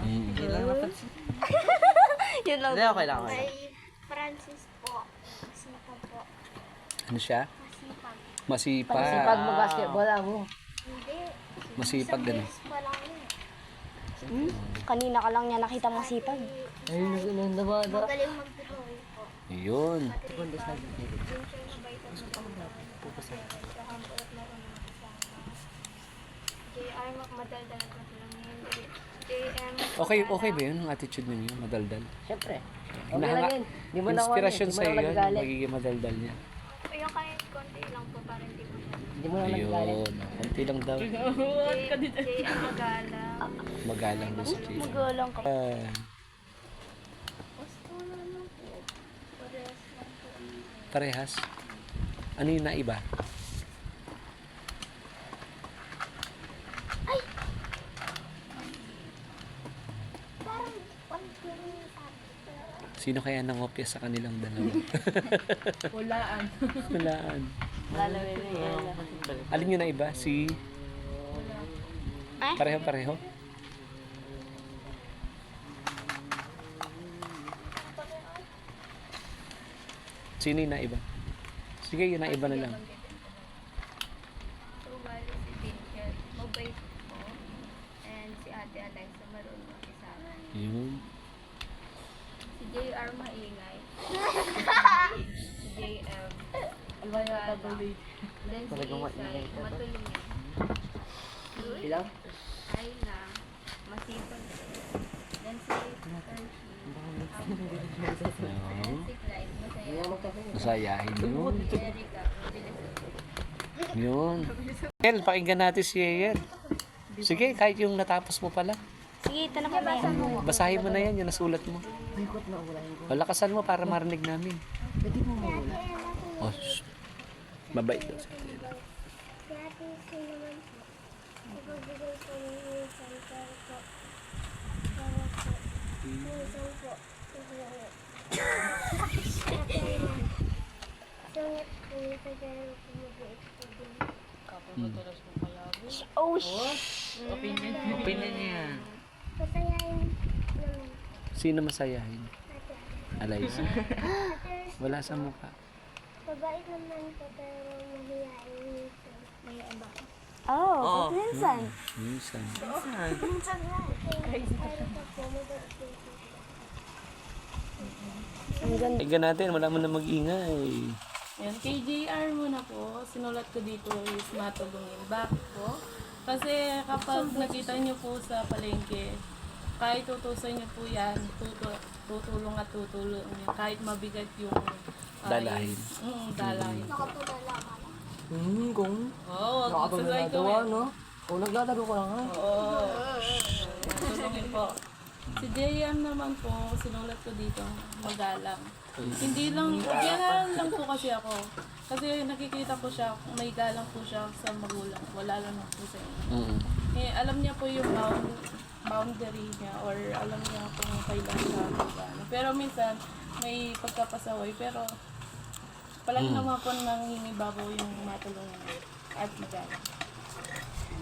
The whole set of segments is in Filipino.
Yun lang napansin. Yun lang. Hindi, okay lang. Okay. Kay Francis po. Masipag po. Ano siya? Masipag. Masipag Masipag. mag-basketball ako. Hindi. Masipag Isang ganun. beses pa lang yun. Kanina ka lang niya nakita masipag. Ayun, nabada. Magaling mag-drawing po. Yun. Matripag. Yung siya mabaitan na pagkakas. Kahampulat marunong magsama. JR, madaldal at matulong yun. JM. Okay ba yun? Ang attitude ninyo? Madaldal. Siyempre. Okay lang yun. Di mo na Inspirasyon di mo sa na iyo yun. nagagalit. Magiging madaldal niya. Yung kahit konti lang po para hindi mo. Di mo na nagagalit. Ayun. Konti lang daw. JM Magala. Magalang daw si Jay. Magalang ka. Gusto na lang po. Parehas lang po. Parehas. Ano yung naiba? Parang pang-gano'n yung sabi. Sino kaya nangopya sa kanilang dalawa? Walaan. Walaan. Lalawin na yan. Alin yung naiba? Si... Pareho-pareho? Sino yung naiba? Sige, yung naiba na lang. So, bali si Tinker, mabait po. And si Ate Alexa marunong makisama. Yun. Si JR maingay. Si JM. Alwaya double Then si Talagang maingay Isay, ka ba? matulungin. Ilang? Ayla, masipag. Then si Hershey. Ayun. Si Clyde, Hindi masaya. na magkape. Masayahin yun. Si Erica, mabilis. Yun. El, pakinggan natin si Yael. Sige, kahit yung natapos mo pala. Sige, ito na kami. Basahin mo na yan, yung nasulat mo. Ikot na ulahin ko. Palakasan mo para marinig namin. Pwede mo mawala. Oh, shh. Mabait daw si Yael. Si Ate Isay naman po. Ipagbigay po ng minsan pero po. Pero po. Minsan po. Sungit po minsan pero po mabait po din. Oh, shh. Opinion. Opinion niya yan. Masayayin naman. Sino masayahin? Ate Alaysa. Ate Wala sa mukha. mabait naman po pero mahihain minsan. Mahihain ba? Oh, minsan. Minsan. Minsan nga. Pero po mabait po. Pakinggan natin, wala mo na mag-ingay. Yan, kay JR muna po, sinulat ko dito is matulungin. Bakit po? Kasi kapag nakita niyo po sa palengke, kahit tutusan niyo po yan, tutulong at tutulong niyo. Kahit mabigat yung Dalahin. dalahin. Nakatulala ka lang. Kung Oo, wag nakakabang magsasay nagawa, gawin. no? Kung naglalaro ka lang, ha? Oo. Tulungin po. Si JM naman po, sinulat ko dito, magalang. Hindi lang, galang lang po kasi ako. Kasi nakikita ko siya, may galang po siya sa magulang. Wala lang po sa inyo. Mm. Eh, alam niya po yung boundary niya or alam niya kung kailan siya magano. Pero minsan, may pagkapasaway. Pero palagi naman po nangingibabaw yung matulungan niya at magalang.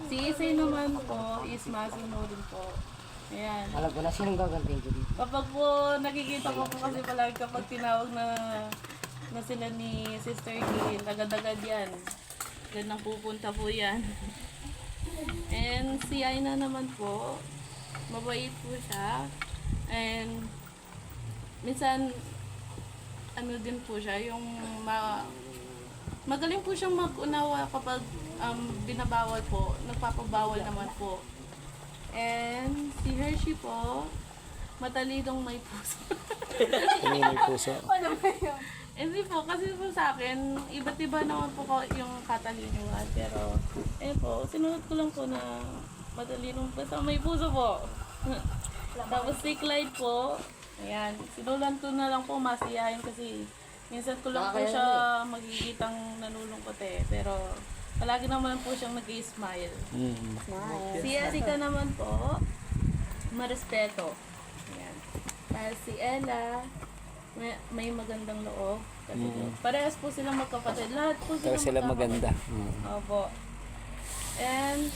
Si Isay naman po is masino rin po. Ayan. Alam ko na sinong gagantiin ko dito. Kapag po nakikita ko po kasi palagi kapag tinawag na sila ni Sister Gail, agad-agad yan. Diyan nang pupunta po yan. And si Aina naman po, mabait po siya. And minsan, ano din po siya, yung magaling po siyang mag-unawa kapag binabawal po, nagpapabawal naman po. And si Hershey po, matalidong may puso. Ano yung may puso? Ano ba yun? Hindi po, kasi po sa akin, iba't iba naman po yung katalinuhan. Pero, po, sinulat ko lang po na matalinong basta may puso po. Tapos si Clyde po, ayan, sinulat ko na lang po masiyahin kasi minsan ko lang po siya magigitang nanulungkot eh. Pero, palagi naman po siyang nag-i-smile. Mm. Si Erika naman po, marespeto. Ayan. Si Ella, may magandang loob. Kasi parehas po silang magkapatid. Lahat po Pero sila magkakapatid. maganda. Mm. Opo. And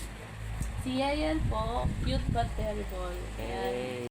Si Yayan po, cute but terrible. Kaya